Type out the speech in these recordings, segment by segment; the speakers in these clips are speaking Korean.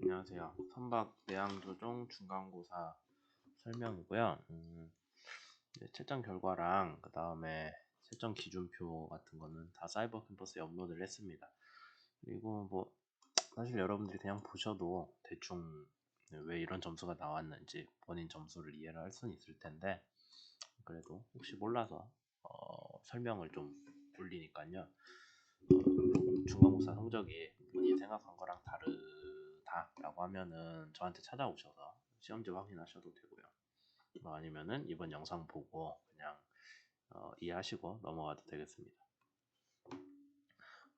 안녕하세요. 선박 내항조종 중간고사 설명이고요. 채점 결과랑 그 다음에 채점 기준표 같은 거는 다 사이버 캠퍼스에 업로드를 했습니다. 그리고 뭐 사실 여러분들이 그냥 보셔도 대충 왜 이런 점수가 나왔는지 본인 점수를 이해를 할 수는 있을 텐데, 그래도 혹시 몰라서 설명을 좀 올리니까요. 중간고사 성적이 본인이 생각한 거랑 다르다라고 하면은 저한테 찾아오셔서 시험지 확인하셔도 되고요. 뭐 아니면은 이번 영상 보고 그냥 이해하시고 넘어가도 되겠습니다.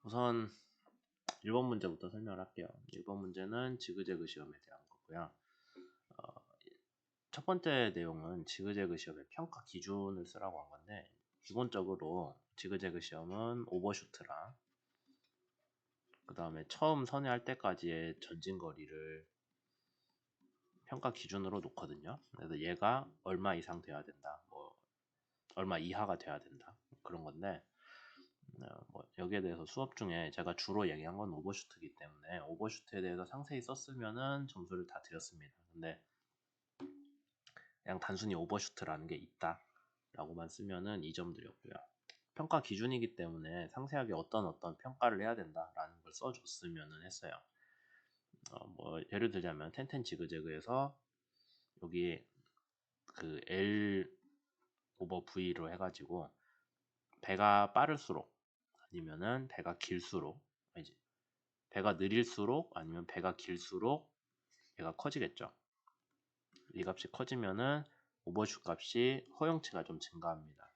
우선 1번 문제부터 설명을 할게요. 1번 문제는 지그재그 시험에 대한 거고요. 첫 번째 내용은 지그재그 시험의 평가 기준을 쓰라고 한 건데, 기본적으로 지그재그 시험은 오버슈트랑 그 다음에 처음 선회할 때까지의 전진거리를 평가 기준으로 놓거든요. 그래서 얘가 얼마 이상 돼야 된다, 뭐 얼마 이하가 돼야 된다, 그런 건데, 뭐 여기에 대해서 수업 중에 제가 주로 얘기한 건 오버슈트이기 때문에 오버슈트에 대해서 상세히 썼으면은 점수를 다 드렸습니다. 근데 그냥 단순히 오버슈트라는 게 있다 라고만 쓰면은 2점 드렸고요. 평가 기준이기 때문에 상세하게 어떤 평가를 해야 된다라는 걸 써줬으면은 했어요. 뭐 예를 들자면 텐텐 지그재그에서 여기 그 L 오버 V로 해가지고 배가 빠를수록 아니면은 배가 길수록, 아니지, 배가 느릴수록 아니면 배가 길수록 얘가 커지겠죠. 이 값이 커지면은 오버슛 값이 허용치가 좀 증가합니다.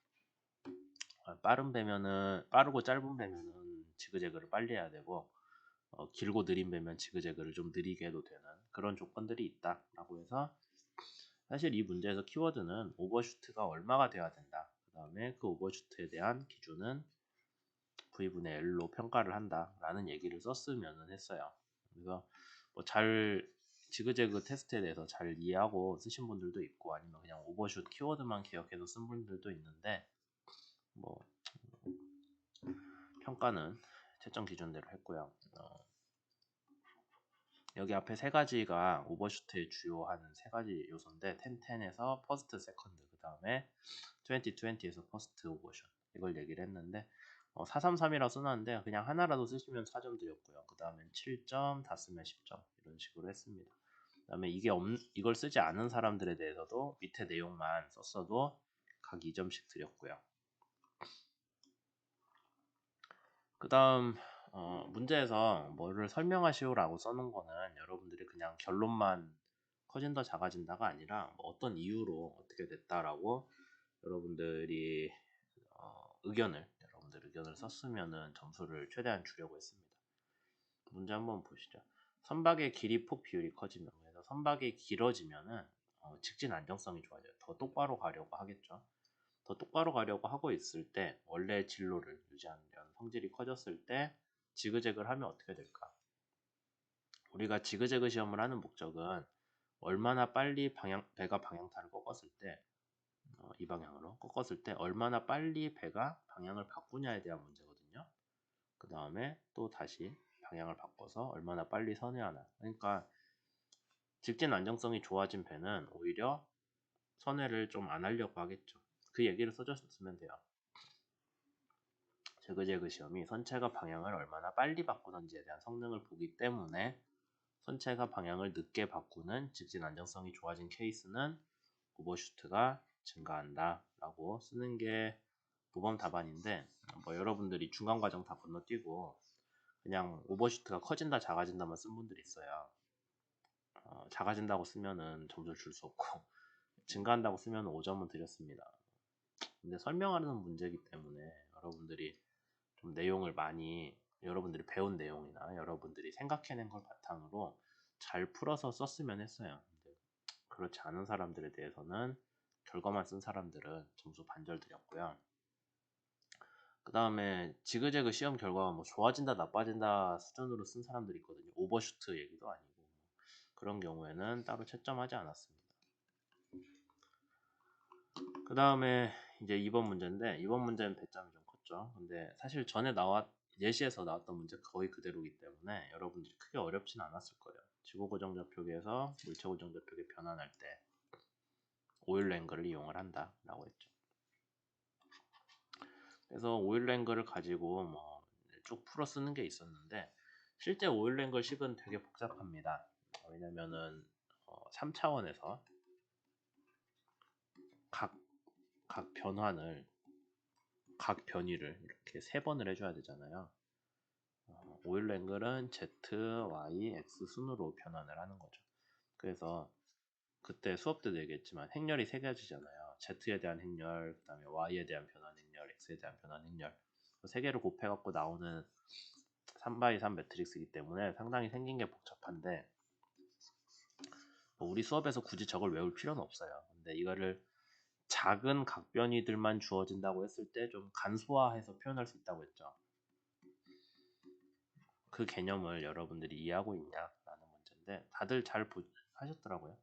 빠른 배면은, 빠르고 짧은 배면은 지그재그를 빨리 해야 되고, 길고 느린 배면 지그재그를 좀 느리게 해도 되는 그런 조건들이 있다라고 해서, 사실 이 문제에서 키워드는 오버슈트가 얼마가 돼야 된다, 그 다음에 그 오버슈트에 대한 기준은 V분의 L로 평가를 한다라는 얘기를 썼으면 했어요. 그래서 뭐 잘 지그재그 테스트에 대해서 잘 이해하고 쓰신 분들도 있고, 아니면 그냥 오버슛 키워드만 기억해서 쓴 분들도 있는데, 뭐 평가는 채점 기준대로 했고요. 여기 앞에 세 가지가 오버슈트의 주요한 세 가지 요소인데, 10에서 퍼스트, 세컨드, 그 다음에 20에서 퍼스트 오버슛, 이걸 얘기를 했는데 433이라고 써놨는데 그냥 하나라도 쓰시면 4점 드렸고요. 그 다음에 7점, 다 쓰면 10점, 이런 식으로 했습니다. 그 다음에 이걸 쓰지 않은 사람들에 대해서도 밑에 내용만 썼어도 각 2점씩 드렸고요. 그 다음 문제에서 뭐를 설명하시오라고 써놓은 거는 여러분들이 그냥 결론만 커진다 작아진다가 아니라 뭐 어떤 이유로 어떻게 됐다라고 여러분들이 여러분들 의견을 썼으면은 점수를 최대한 주려고 했습니다. 문제 한번 보시죠. 선박의 길이 폭 비율이 커지면, 그래서 선박이 길어지면은 직진 안정성이 좋아져요. 더 똑바로 가려고 하겠죠. 더 똑바로 가려고 하고 있을 때 원래 진로를 유지하는 성질이 커졌을 때 지그재그를 하면 어떻게 될까? 우리가 지그재그 시험을 하는 목적은 얼마나 빨리 배가 방향타를 꺾었을 때, 이 방향으로 꺾었을 때 얼마나 빨리 배가 방향을 바꾸냐에 대한 문제거든요. 그 다음에 또 다시 방향을 바꿔서 얼마나 빨리 선회하나. 그러니까 직진 안정성이 좋아진 배는 오히려 선회를 좀 안 하려고 하겠죠. 그 얘기를 써줬으면 돼요. 지그재그 시험이 선체가 방향을 얼마나 빨리 바꾸는지에 대한 성능을 보기 때문에 선체가 방향을 늦게 바꾸는 직진 안정성이 좋아진 케이스는 오버슈트가 증가한다 라고 쓰는 게 모범 답안인데, 뭐 여러분들이 중간과정 다 건너뛰고 그냥 오버슈트가 커진다 작아진다만 쓴 분들이 있어요. 작아진다고 쓰면은 점수를 줄 수 없고 증가한다고 쓰면 5점은 드렸습니다. 근데 설명하는 문제이기 때문에 여러분들이 좀 내용을 많이, 여러분들이 배운 내용이나 여러분들이 생각해낸 걸 바탕으로 잘 풀어서 썼으면 했어요. 근데 그렇지 않은 사람들에 대해서는, 결과만 쓴 사람들은 점수 반절 드렸고요. 그 다음에 지그재그 시험 결과가 뭐 좋아진다 나빠진다 수준으로 쓴 사람들이 있거든요. 오버슈트 얘기도 아니고. 그런 경우에는 따로 채점하지 않았습니다. 그 다음에 이제 2번 문제인데, 2번 문제는 배점이 좀 컸죠. 근데 사실 전에 예시에서 나왔던 문제 거의 그대로이기 때문에 여러분들이 크게 어렵진 않았을 거예요. 지구 고정좌표계에서 물체 고정좌표계 변환할 때 오일랜글을 이용을 한다라고 했죠. 그래서 오일랜글을 가지고 뭐 쭉 풀어 쓰는 게 있었는데 실제 오일랜글 식은 되게 복잡합니다. 왜냐면은 3차원에서 각 변환을 각 변이를 이렇게 3번을 해줘야 되잖아요. 오일랜글은 Z, Y, X 순으로 변환을 하는 거죠. 그래서 그때 수업 때도 얘기했지만 행렬이 3가지잖아요. Z에 대한 행렬, 그 다음에 Y에 대한 변환 행렬, X에 대한 변환 행렬. 3개를 곱해갖고 나오는 3x3 매트릭스이기 때문에 상당히 생긴 게 복잡한데 뭐 우리 수업에서 굳이 저걸 외울 필요는 없어요. 근데 이거를 작은 각변이들만 주어진다고 했을 때 좀 간소화해서 표현할 수 있다고 했죠. 그 개념을 여러분들이 이해하고 있냐라는 문제인데 다들 잘 하셨더라고요.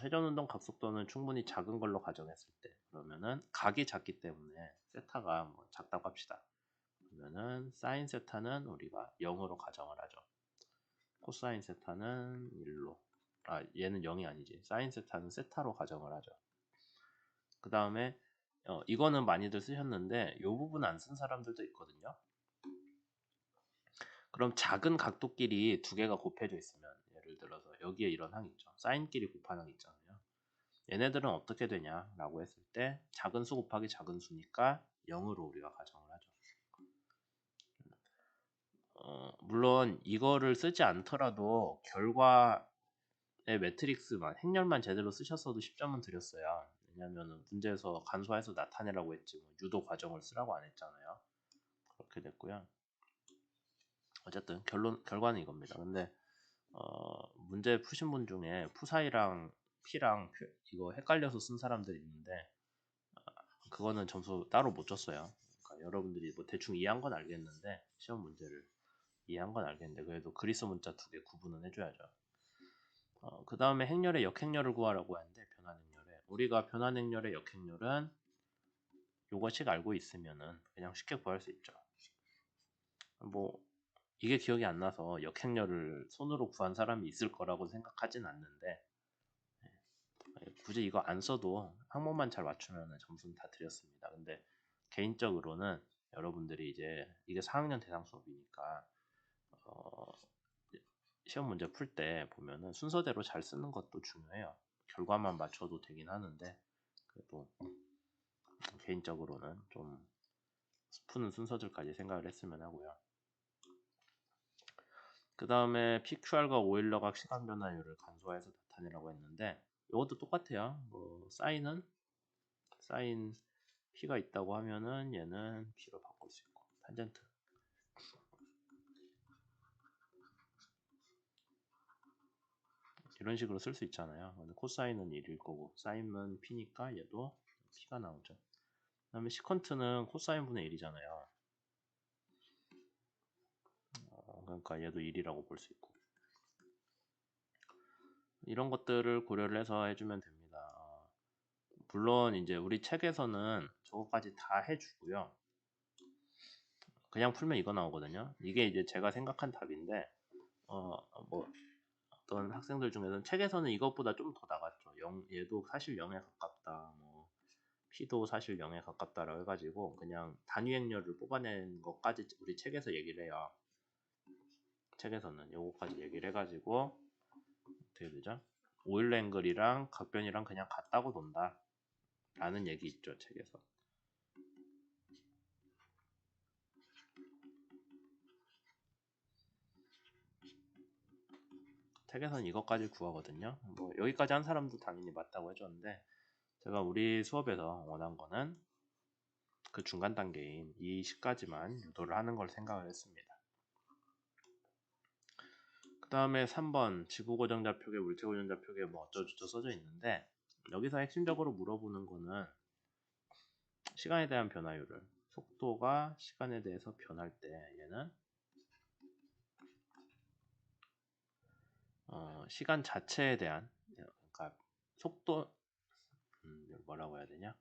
회전운동 각속도는 충분히 작은 걸로 가정했을 때 그러면은 각이 작기 때문에 세타가 뭐 작다고 합시다. 그러면은 사인 세타는 우리가 0으로 가정을 하죠. 코사인 세타는 1로 얘는 0이 아니지. 사인 세타는 세타로 가정을 하죠. 그 다음에 이거는 많이들 쓰셨는데 이 부분 안 쓴 사람들도 있거든요. 그럼 작은 각도끼리 2개가 곱해져 있으면 예를 들어서 여기에 이런 항이 있죠. 사인끼리 곱한 항이 있잖아요. 얘네들은 어떻게 되냐라고 했을 때 작은 수 곱하기 작은 수니까 0으로 우리가 가정을 하죠. 물론 이거를 쓰지 않더라도 결과의 매트릭스만 행렬만 제대로 쓰셨어도 10점은 드렸어요. 왜냐하면 문제에서 간소화해서 나타내라고 했지 뭐 유도 과정을 쓰라고 안 했잖아요. 그렇게 됐고요. 어쨌든 결과는 이겁니다. 근데 문제 푸신 분 중에 푸사이랑 P랑 이거 헷갈려서 쓴 사람들이 있는데 그거는 점수 따로 못 줬어요. 그러니까 여러분들이 뭐 대충 이해한 건 알겠는데 시험 문제를 이해한 건 알겠는데 그래도 그리스 문자 2개 구분은 해줘야죠. 그 다음에 행렬의 역행렬을 구하라고 하는데 변환 행렬에 우리가 변환 행렬의 역행렬은 요거씩 알고 있으면은 그냥 쉽게 구할 수 있죠. 뭐 이게 기억이 안 나서 역행렬을 손으로 구한 사람이 있을 거라고 생각하진 않는데 굳이 이거 안 써도 항목만 잘 맞추면 점수는 다 드렸습니다. 근데 개인적으로는 여러분들이 이제 이게 4학년 대상 수업이니까 시험 문제 풀 때 보면은 순서대로 잘 쓰는 것도 중요해요. 결과만 맞춰도 되긴 하는데 그래도 개인적으로는 좀 푸는 순서들까지 생각을 했으면 하고요. 그 다음에 PQR과 오일러각 시간 변화율을 간소화해서 나타내라고 했는데 이것도 똑같아요. 뭐 사인은 사인 P가 있다고 하면은 얘는 P로 바꿀 수 있고 탄젠트 이런 식으로 쓸 수 있잖아요. 근데 코사인은 1일 거고 사인은 P니까 얘도 P가 나오죠. 그 다음에 시컨트는 코사인분의 1이잖아요. 그러니까 얘도 1이라고 볼 수 있고 이런 것들을 고려를 해서 해주면 됩니다. 물론 이제 우리 책에서는 저거까지 다 해주고요. 그냥 풀면 이거 나오거든요. 이게 이제 제가 생각한 답인데 뭐 어떤 학생들 중에서는 책에서는 이것보다 좀 더 나갔죠. 얘도 사실 0에 가깝다. 뭐 P도 사실 0에 가깝다라고 해가지고 그냥 단위행렬을 뽑아낸 것까지 우리 책에서 얘기를 해요. 책에서는 요거까지 얘기를 해가지고 어떻게 되죠? 오일랜글이랑 각변이랑 그냥 같다고 본다 라는 얘기 있죠. 책에서. 책에서는 이것까지 구하거든요. 뭐 여기까지 한 사람도 당연히 맞다고 해줬는데 제가 우리 수업에서 원한 거는 그 중간 단계인 이 시까지만 유도를 하는 걸 생각을 했습니다. 그 다음에 3번 지구고정좌표계, 물체고정좌표계 뭐 어쩌고저쩌고 써져 있는데 여기서 핵심적으로 물어보는 거는 시간에 대한 변화율을 속도가 시간에 대해서 변할 때 얘는 시간 자체에 대한 그러니까 속도 뭐라고 해야 되냐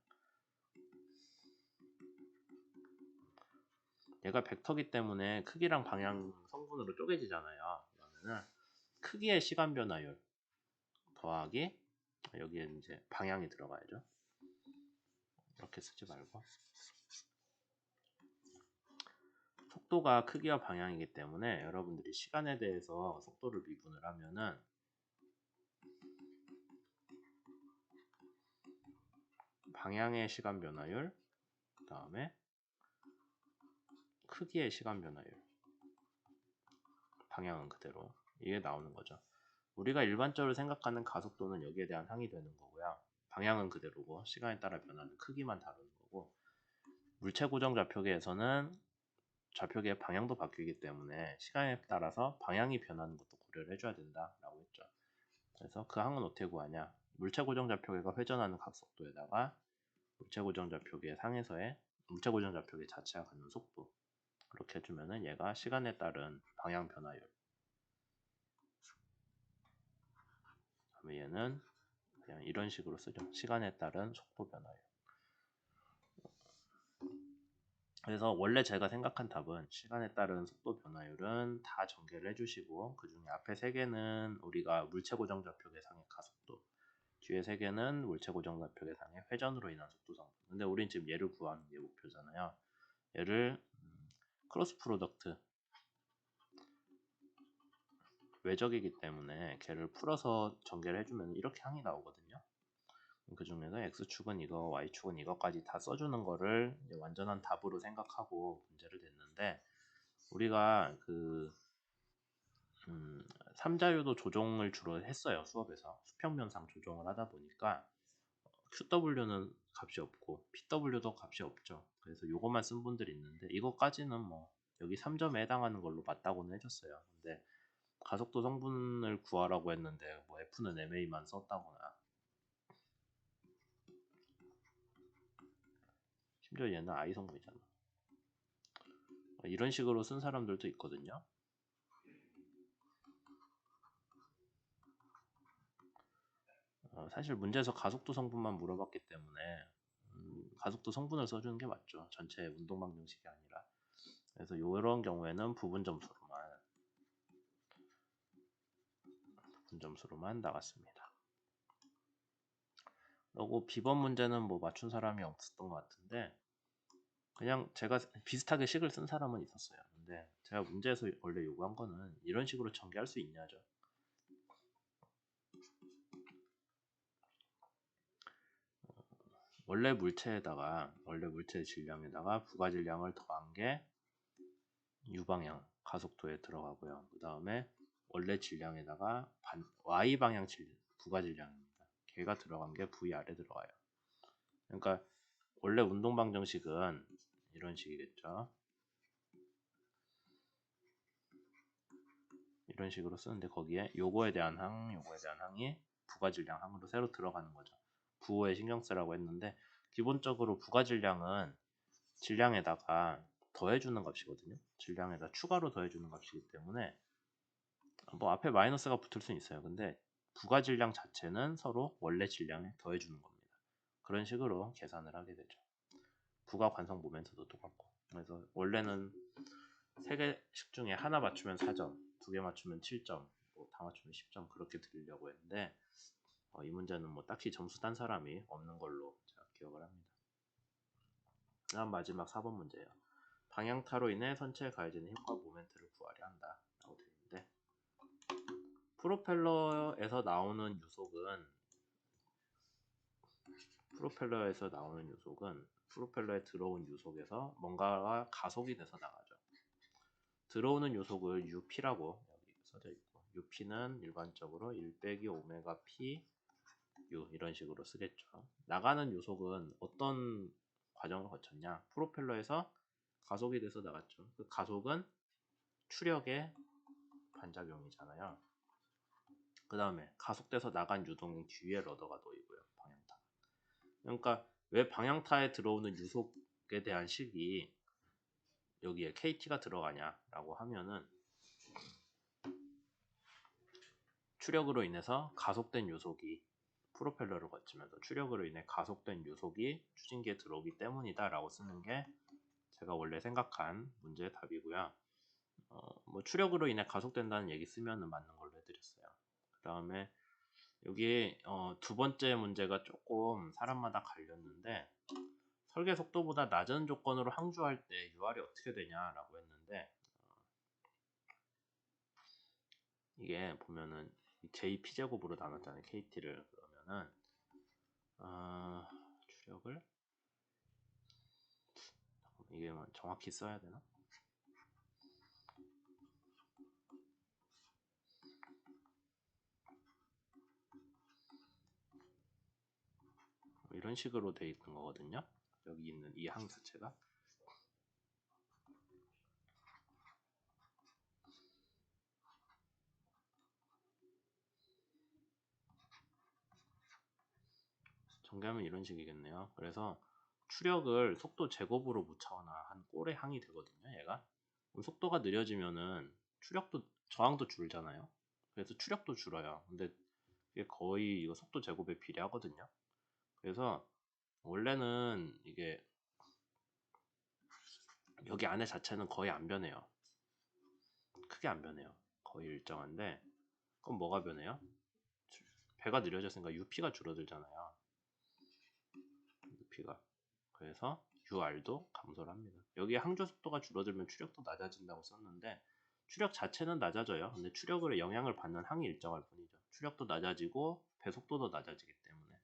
얘가 벡터기 때문에 크기랑 방향 성분으로 쪼개지잖아요. 그러면은 크기의 시간 변화율 더하기 여기에 이제 방향이 들어가야죠. 이렇게 쓰지 말고 속도가 크기와 방향이기 때문에 여러분들이 시간에 대해서 속도를 미분을 하면은 방향의 시간 변화율 그 다음에 크기의 시간 변화율 방향은 그대로 이게 나오는 거죠. 우리가 일반적으로 생각하는 가속도는 여기에 대한 항이 되는 거고요. 방향은 그대로고 시간에 따라 변하는 크기만 다루는 거고 물체 고정 좌표계에서는 좌표계의 방향도 바뀌기 때문에 시간에 따라서 방향이 변하는 것도 고려를 해줘야 된다라고 했죠. 그래서 그 항은 어떻게 구하냐? 물체 고정 좌표계가 회전하는 각속도에다가 물체 고정 좌표계 상에서의 물체 고정 좌표계 자체가 갖는 속도 그렇게 해주면은 얘가 시간에 따른 방향 변화율 그다음에 얘는 그냥 이런 식으로 쓰죠. 시간에 따른 속도 변화율. 그래서 원래 제가 생각한 답은 시간에 따른 속도 변화율은 다 전개를 해주시고 그 중에 앞에 3개는 우리가 물체 고정 좌표계상의 가속도 뒤에 3개는 물체 고정 좌표계상의 회전으로 인한 속도 성분. 근데 우린 지금 얘를 구하는 게 목표잖아요. 얘를 크로스 프로덕트 외적이기 때문에 걔를 풀어서 전개를 해주면 이렇게 항이 나오거든요. 그 중에서 X축은 이거, Y축은 이거까지 다 써주는 거를 이제 완전한 답으로 생각하고 문제를 냈는데 우리가 그 3자유도 조정을 주로 했어요. 수업에서 수평면상 조정을 하다 보니까 QW는 값이 없고 PW도 값이 없죠. 그래서 요것만 쓴 분들이 있는데 이거까지는 뭐 여기 3점에 해당하는 걸로 맞다고는 해줬어요. 근데 가속도 성분을 구하라고 했는데 뭐 F는 MA만 썼다거나 심지어 얘는 I 성분이잖아. 이런 식으로 쓴 사람들도 있거든요. 사실 문제에서 가속도 성분만 물어봤기 때문에 가속도 성분을 써주는 게 맞죠. 전체 운동 방정식이 아니라. 그래서 이런 경우에는 부분 점수로만 나갔습니다. 그리고 B번 문제는 뭐 맞춘 사람이 없었던 것 같은데 그냥 제가 비슷하게 식을 쓴 사람은 있었어요. 근데 제가 문제에서 원래 요구한 거는 이런 식으로 전개할 수 있냐죠. 원래 물체 질량에다가 부가 질량을 더한 게 U방향 가속도에 들어가고요. 그 다음에 원래 질량에다가 Y방향 부가 질량입니다. 걔가 들어간 게 V 아래 들어가요. 그러니까 원래 운동 방정식은 이런 식이겠죠. 이런 식으로 쓰는데 거기에 요거에 대한 항이 부가 질량 항으로 새로 들어가는 거죠. 부호에 신경 쓰라고 했는데 기본적으로 부가 질량은 질량에다가 더해주는 값이거든요. 질량에다 추가로 더해주는 값이기 때문에 뭐 앞에 마이너스가 붙을 수는 있어요. 근데 부가 질량 자체는 서로 원래 질량에 더해주는 겁니다. 그런 식으로 계산을 하게 되죠. 부가 관성 모멘트도 똑같고. 그래서 원래는 3개씩 중에 하나 맞추면 4점, 2개 맞추면 7점, 뭐 다 맞추면 10점 그렇게 드리려고 했는데 이 문제는 뭐 딱히 점수 딴 사람이 없는 걸로 제가 기억을 합니다. 다음 마지막 4번 문제예요. 방향타로 인해 선체에 가해지는 힘과 모멘트를 구하려 한다 라고 되어 있는데 프로펠러에서 나오는 유속은 프로펠러에 들어온 유속에서 뭔가가 가속이 돼서 나가죠. 들어오는 요속을 UP라고 여기 써져 있고 UP는 일반적으로 1 빼기 오메가 P U 이런 식으로 쓰겠죠. 나가는 요속은 어떤 과정을 거쳤냐? 프로펠러에서 가속이 돼서 나갔죠. 그 가속은 추력의 반작용이잖아요. 그 다음에 가속돼서 나간 유동인 뒤에 러더가 놓이고요. 방향타. 그러니까 왜 방향타에 들어오는 유속에 대한 식이 여기에 KT가 들어가냐라고 하면은 추력으로 인해서 가속된 요속이 프로펠러를 거치면서 추력으로 인해 가속된 요속이 추진기에 들어오기 때문이다 라고 쓰는 게 제가 원래 생각한 문제의 답이고요. 뭐 추력으로 인해 가속된다는 얘기 쓰면 맞는 걸로 해드렸어요. 다음에 여기 두 번째 문제가 조금 사람마다 갈렸는데, 설계 속도보다 낮은 조건으로 항주할 때 UR이 어떻게 되냐라고 했는데, 이게 보면은 JP제곱으로 나눴잖아요. KT를. 그러면은 출력을 이게 정확히 써야 되나? 이런 식으로 돼 있는 거거든요. 여기 있는 이 항 자체가. 정리하면 이런 식이겠네요. 그래서 추력을 속도 제곱으로 묻혀거나 한 꼴의 항이 되거든요. 얘가. 그럼 속도가 느려지면은 추력도 저항도 줄잖아요. 그래서 추력도 줄어요. 근데 이게 거의 이거 속도 제곱에 비례하거든요. 그래서 원래는 이게 여기 안에 자체는 거의 안 변해요. 크게 안 변해요. 거의 일정한데, 그럼 뭐가 변해요? 배가 느려졌으니까 UP가 줄어들잖아요. UP가. 그래서 UR도 감소를 합니다. 여기 항조 속도가 줄어들면 추력도 낮아진다고 썼는데, 추력 자체는 낮아져요. 근데 추력으로 영향을 받는 항이 일정할 뿐이죠. 추력도 낮아지고 배속도도 낮아지기 때문에.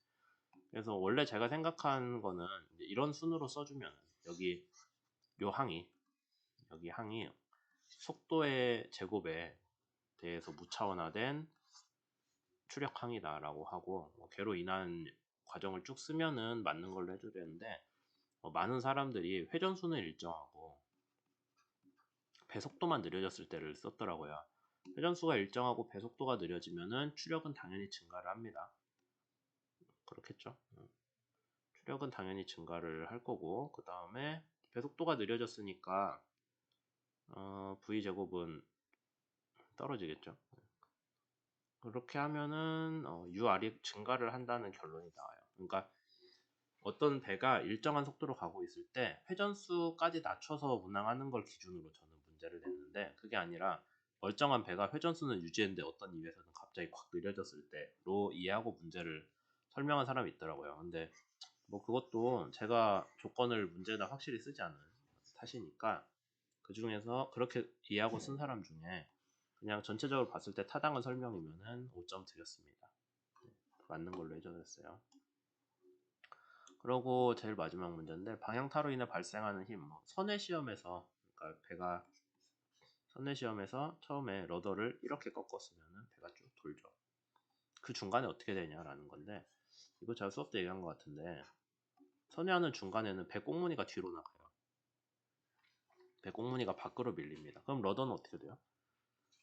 그래서 원래 제가 생각한 거는 이런 순으로 써주면 여기 여기 항이 속도의 제곱에 대해서 무차원화된 추력항이다라고 하고, 걔로 인한 과정을 쭉 쓰면은 맞는 걸로 해도 되는데, 많은 사람들이 회전수는 일정하고 배속도만 느려졌을 때를 썼더라고요. 회전수가 일정하고 배속도가 느려지면은 추력은 당연히 증가를 합니다. 그렇겠죠. 추력은 당연히 증가를 할 거고, 그 다음에 배속도가 느려졌으니까 V제곱은 떨어지겠죠. 그렇게 하면은 UR이 증가를 한다는 결론이 나와요. 그러니까 어떤 배가 일정한 속도로 가고 있을 때 회전수까지 낮춰서 운항하는 걸 기준으로 저는 문제를 냈는데, 그게 아니라 멀쩡한 배가 회전수는 유지했는데 어떤 이유에서는 갑자기 확 느려졌을 때로 이해하고 문제를 설명한 사람이 있더라고요. 근데 뭐 그것도 제가 조건을 문제에다 확실히 쓰지 않은 탓이니까, 그 중에서 그렇게 이해하고 쓴 사람 중에 그냥 전체적으로 봤을 때 타당한 설명이면은 5점 드렸습니다. 맞는 걸로 해줬어요. 그리고 제일 마지막 문제인데, 방향타로 인해 발생하는 힘. 선회 시험에서, 그러니까 배가 선회 시험에서 처음에 러더를 이렇게 꺾었으면 배가 쭉 돌죠. 그 중간에 어떻게 되냐라는 건데, 이거 제가 수업 때 얘기한 것 같은데, 선회하는 중간에는 배 꽁무니가 뒤로 나가요. 배 꽁무니가 밖으로 밀립니다. 그럼 러더는 어떻게 돼요?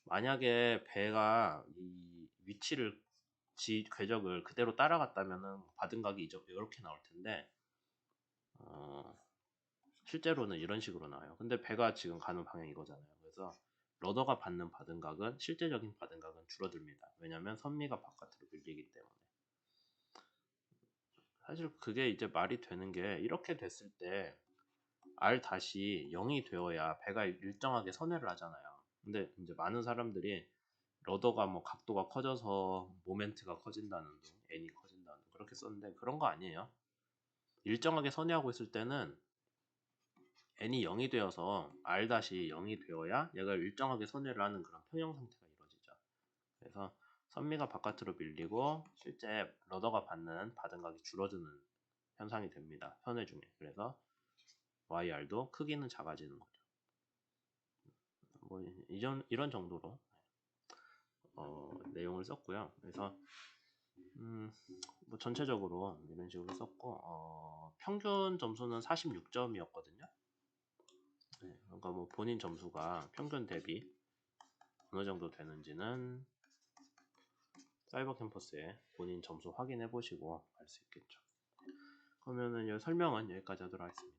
만약에 배가 이 위치를 궤적을 그대로 따라갔다면은 받은 각이 이렇게 나올 텐데, 실제로는 이런 식으로 나와요. 근데 배가 지금 가는 방향이 이거잖아요. 그래서 러더가 받는 받은 각은 실제적인 받은 각은 줄어듭니다. 왜냐면 선미가 바깥으로 밀리기 때문에. 사실 그게 이제 말이 되는 게, 이렇게 됐을 때 R 다시 0이 되어야 배가 일정하게 선회를 하잖아요. 근데 이제 많은 사람들이 러더가 뭐 각도가 커져서 모멘트가 커진다는 둥, N이 커진다는 둥 그렇게 썼는데, 그런 거 아니에요. 일정하게 선회하고 있을 때는 n이 0이 되어서 r-0이 되어야 얘가 일정하게 선회를 하는 그런 평형 상태가 이루어지죠. 그래서 선미가 바깥으로 밀리고 실제 러더가 받은 각이 줄어드는 현상이 됩니다. 현회 중에. 그래서 YR도 크기는 작아지는 거죠. 뭐 이런 정도로 내용을 썼고요. 그래서 뭐 전체적으로 이런 식으로 썼고, 평균 점수는 46점이었거든요. 네, 그러니까 뭐 본인 점수가 평균 대비 어느 정도 되는지는 사이버 캠퍼스에 본인 점수 확인해 보시고 알 수 있겠죠. 그러면은 설명은 여기까지 하도록 하겠습니다.